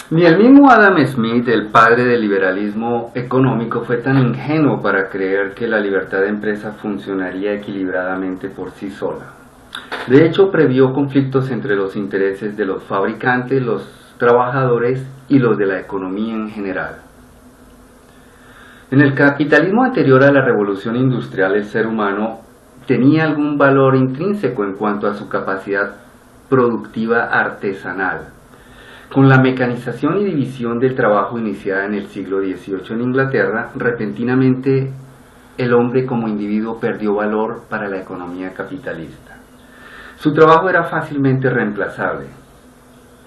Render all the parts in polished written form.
Ni el mismo Adam Smith, el padre del liberalismo económico, fue tan ingenuo para creer que la libertad de empresa funcionaría equilibradamente por sí sola. De hecho, previó conflictos entre los intereses de los fabricantes, los trabajadores y los de la economía en general. En el capitalismo anterior a la revolución industrial, el ser humano tenía algún valor intrínseco en cuanto a su capacidad productiva artesanal. Con la mecanización y división del trabajo iniciada en el siglo XVIII en Inglaterra, repentinamente el hombre como individuo perdió valor para la economía capitalista. Su trabajo era fácilmente reemplazable.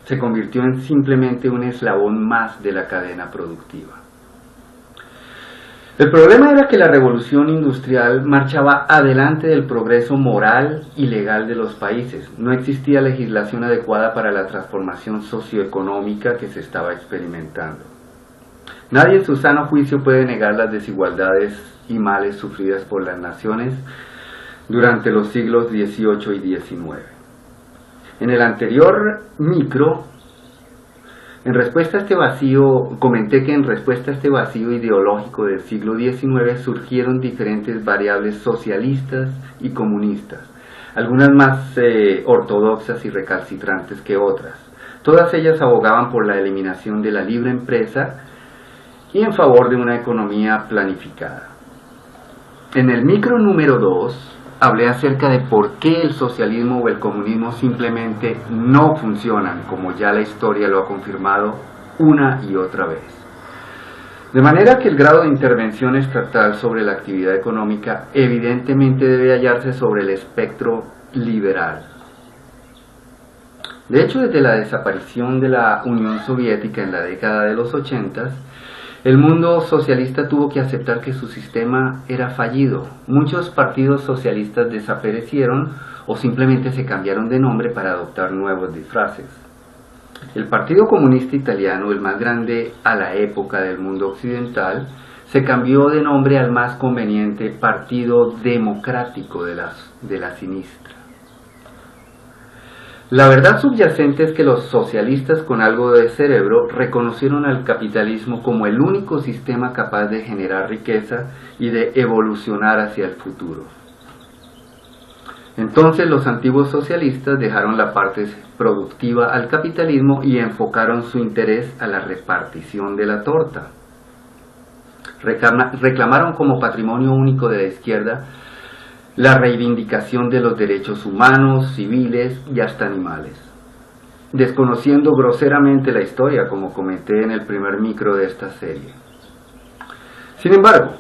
Se convirtió en simplemente un eslabón más de la cadena productiva. El problema era que la revolución industrial marchaba adelante del progreso moral y legal de los países. No existía legislación adecuada para la transformación socioeconómica que se estaba experimentando. Nadie en su sano juicio puede negar las desigualdades y males sufridas por las naciones durante los siglos XVIII y XIX. En el anterior micro, comenté que en respuesta a este vacío ideológico del siglo XIX surgieron diferentes variables socialistas y comunistas, algunas más ortodoxas y recalcitrantes que otras. Todas ellas abogaban por la eliminación de la libre empresa y en favor de una economía planificada. En el micro número 2 hablé acerca de por qué el socialismo o el comunismo simplemente no funcionan, como ya la historia lo ha confirmado una y otra vez. De manera que el grado de intervención estatal sobre la actividad económica evidentemente debe hallarse sobre el espectro liberal. De hecho, desde la desaparición de la Unión Soviética en la década de los 80, el mundo socialista tuvo que aceptar que su sistema era fallido. Muchos partidos socialistas desaparecieron o simplemente se cambiaron de nombre para adoptar nuevos disfraces. El Partido Comunista Italiano, el más grande a la época del mundo occidental, se cambió de nombre al más conveniente Partido Democrático de la Sinistra. La verdad subyacente es que los socialistas con algo de cerebro reconocieron al capitalismo como el único sistema capaz de generar riqueza y de evolucionar hacia el futuro. Entonces los antiguos socialistas dejaron la parte productiva al capitalismo y enfocaron su interés a la repartición de la torta. Reclamaron como patrimonio único de la izquierda la reivindicación de los derechos humanos, civiles y hasta animales, desconociendo groseramente la historia, como comenté en el primer micro de esta serie. Sin embargo,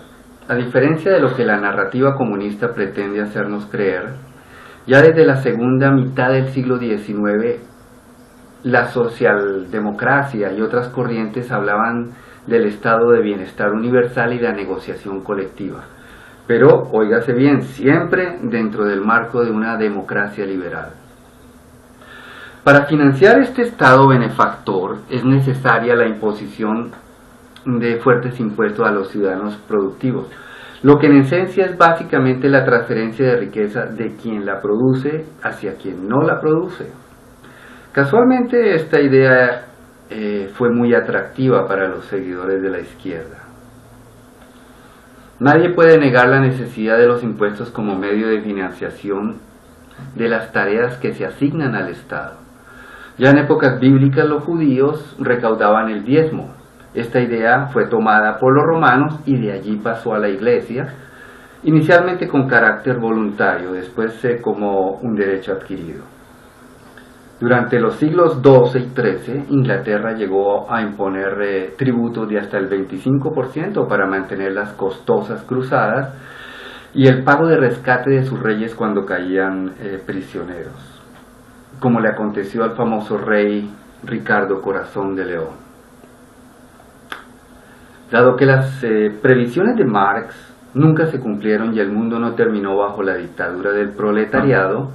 a diferencia de lo que la narrativa comunista pretende hacernos creer, ya desde la segunda mitad del siglo XIX, la socialdemocracia y otras corrientes hablaban del estado de bienestar universal y la negociación colectiva. Pero, óigase bien, siempre dentro del marco de una democracia liberal. Para financiar este Estado benefactor es necesaria la imposición de fuertes impuestos a los ciudadanos productivos, lo que en esencia es básicamente la transferencia de riqueza de quien la produce hacia quien no la produce. Casualmente esta idea fue muy atractiva para los seguidores de la izquierda. Nadie puede negar la necesidad de los impuestos como medio de financiación de las tareas que se asignan al Estado. Ya en épocas bíblicas los judíos recaudaban el diezmo. Esta idea fue tomada por los romanos y de allí pasó a la Iglesia, inicialmente con carácter voluntario, después como un derecho adquirido. Durante los siglos XII y XIII, Inglaterra llegó a imponer tributos de hasta el 25% para mantener las costosas cruzadas y el pago de rescate de sus reyes cuando caían prisioneros, como le aconteció al famoso rey Ricardo Corazón de León. Dado que las previsiones de Marx nunca se cumplieron y el mundo no terminó bajo la dictadura del proletariado,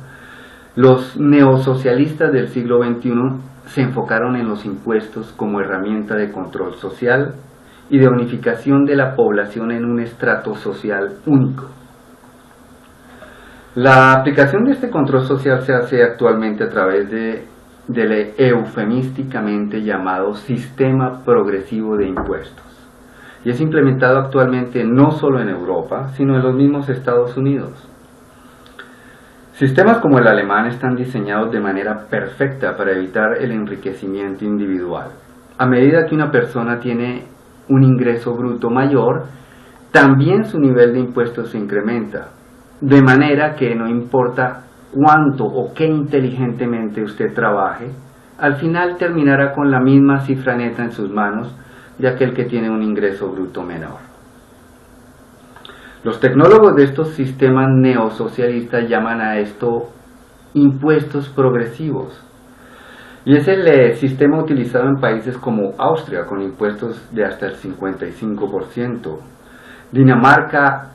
los neosocialistas del siglo XXI se enfocaron en los impuestos como herramienta de control social y de unificación de la población en un estrato social único. La aplicación de este control social se hace actualmente a través de del eufemísticamente llamado sistema progresivo de impuestos, y es implementado actualmente no solo en Europa, sino en los mismos Estados Unidos. Sistemas como el alemán están diseñados de manera perfecta para evitar el enriquecimiento individual. A medida que una persona tiene un ingreso bruto mayor, también su nivel de impuestos se incrementa, de manera que no importa cuánto o qué inteligentemente usted trabaje, al final terminará con la misma cifra neta en sus manos de aquel que tiene un ingreso bruto menor. Los tecnólogos de estos sistemas neosocialistas llaman a esto impuestos progresivos, y es el sistema utilizado en países como Austria, con impuestos de hasta el 55%, Dinamarca,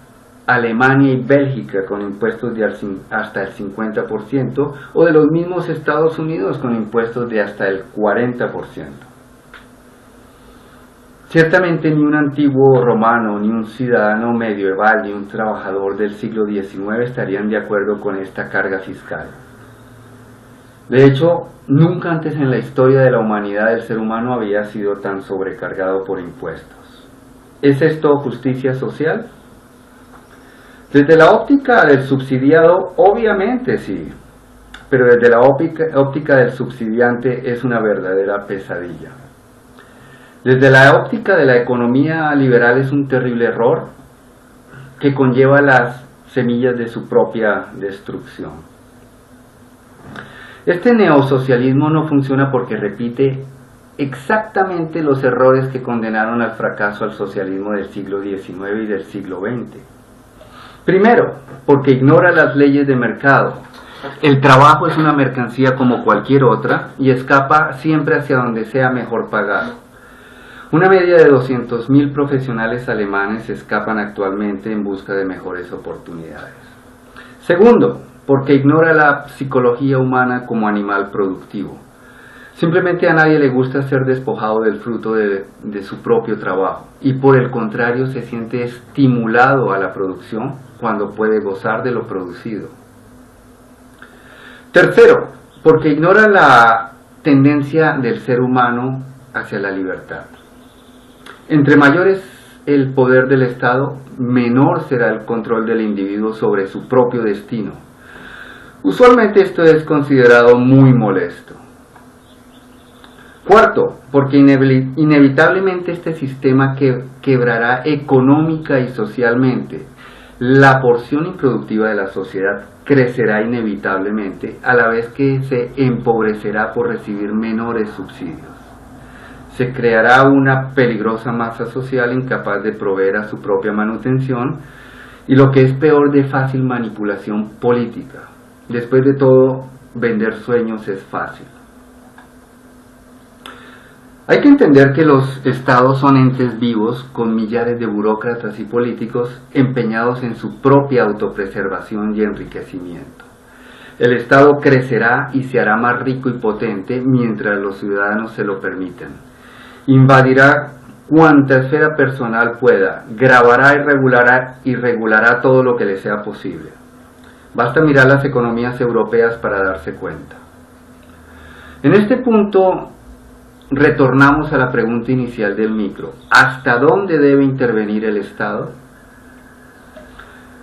Alemania y Bélgica con impuestos de hasta el 50%, o de los mismos Estados Unidos con impuestos de hasta el 40%. Ciertamente ni un antiguo romano, ni un ciudadano medieval, ni un trabajador del siglo XIX estarían de acuerdo con esta carga fiscal. De hecho, nunca antes en la historia de la humanidad el ser humano había sido tan sobrecargado por impuestos. ¿Es esto justicia social? Desde la óptica del subsidiado, obviamente sí, pero desde la óptica del subsidiante es una verdadera pesadilla. Desde la óptica de la economía liberal es un terrible error que conlleva las semillas de su propia destrucción. Este neosocialismo no funciona porque repite exactamente los errores que condenaron al fracaso al socialismo del siglo XIX y del siglo XX. Primero, porque ignora las leyes de mercado. El trabajo es una mercancía como cualquier otra y escapa siempre hacia donde sea mejor pagado. Una media de 200.000 profesionales alemanes escapan actualmente en busca de mejores oportunidades. Segundo, porque ignora la psicología humana como animal productivo. Simplemente a nadie le gusta ser despojado del fruto de su propio trabajo y por el contrario se siente estimulado a la producción cuando puede gozar de lo producido. Tercero, porque ignora la tendencia del ser humano hacia la libertad. Entre mayor es el poder del Estado, menor será el control del individuo sobre su propio destino. Usualmente esto es considerado muy molesto. Cuarto, porque inevitablemente este sistema quebrará económica y socialmente. La porción improductiva de la sociedad crecerá inevitablemente, a la vez que se empobrecerá por recibir menores subsidios. Se creará una peligrosa masa social incapaz de proveer a su propia manutención y lo que es peor, de fácil manipulación política. Después de todo, vender sueños es fácil. Hay que entender que los estados son entes vivos con millares de burócratas y políticos empeñados en su propia autopreservación y enriquecimiento. El estado crecerá y se hará más rico y potente mientras los ciudadanos se lo permitan. Invadirá cuanta esfera personal pueda, grabará y regulará todo lo que le sea posible. Basta mirar las economías europeas para darse cuenta. En este punto retornamos a la pregunta inicial del micro. ¿Hasta dónde debe intervenir el Estado?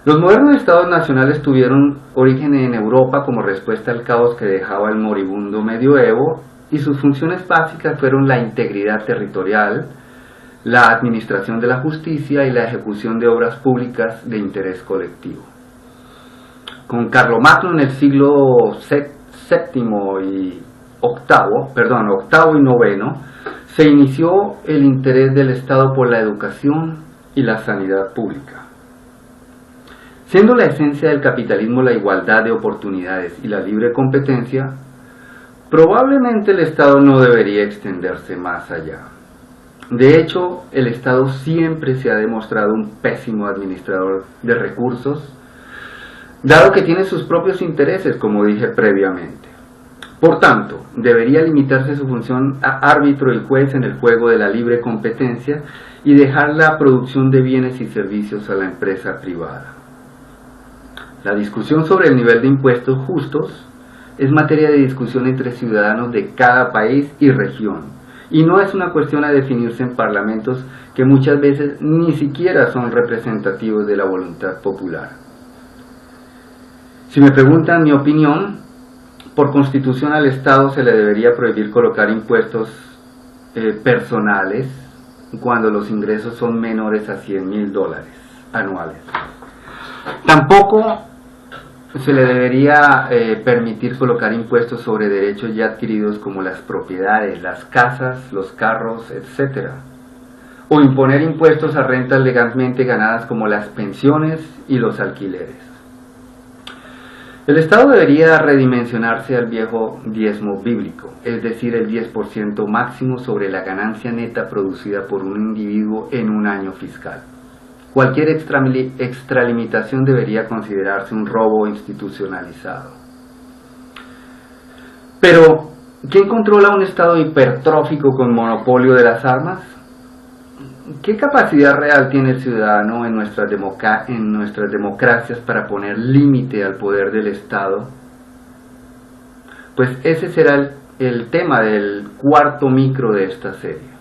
Los modernos estados nacionales tuvieron origen en Europa como respuesta al caos que dejaba el moribundo medioevo, y sus funciones básicas fueron la integridad territorial, la administración de la justicia y la ejecución de obras públicas de interés colectivo. Con Carlomagno en el siglo VII y octavo y noveno, se inició el interés del Estado por la educación y la sanidad pública. Siendo la esencia del capitalismo la igualdad de oportunidades y la libre competencia, probablemente el Estado no debería extenderse más allá. De hecho, el Estado siempre se ha demostrado un pésimo administrador de recursos, dado que tiene sus propios intereses, como dije previamente. Por tanto, debería limitarse su función a árbitro y juez en el juego de la libre competencia y dejar la producción de bienes y servicios a la empresa privada. La discusión sobre el nivel de impuestos justos es materia de discusión entre ciudadanos de cada país y región, y no es una cuestión a definirse en parlamentos que muchas veces ni siquiera son representativos de la voluntad popular. Si me preguntan mi opinión, por constitución al Estado se le debería prohibir colocar impuestos personales cuando los ingresos son menores a $100,000 anuales. Tampoco se le debería permitir colocar impuestos sobre derechos ya adquiridos como las propiedades, las casas, los carros, etc. O imponer impuestos a rentas legalmente ganadas como las pensiones y los alquileres. El Estado debería redimensionarse al viejo diezmo bíblico, es decir, el 10% máximo sobre la ganancia neta producida por un individuo en un año fiscal. Cualquier extralimitación debería considerarse un robo institucionalizado. Pero, ¿quién controla un Estado hipertrófico con monopolio de las armas? ¿Qué capacidad real tiene el ciudadano en nuestras democracias para poner límite al poder del Estado? Pues ese será el tema del cuarto micro de esta serie.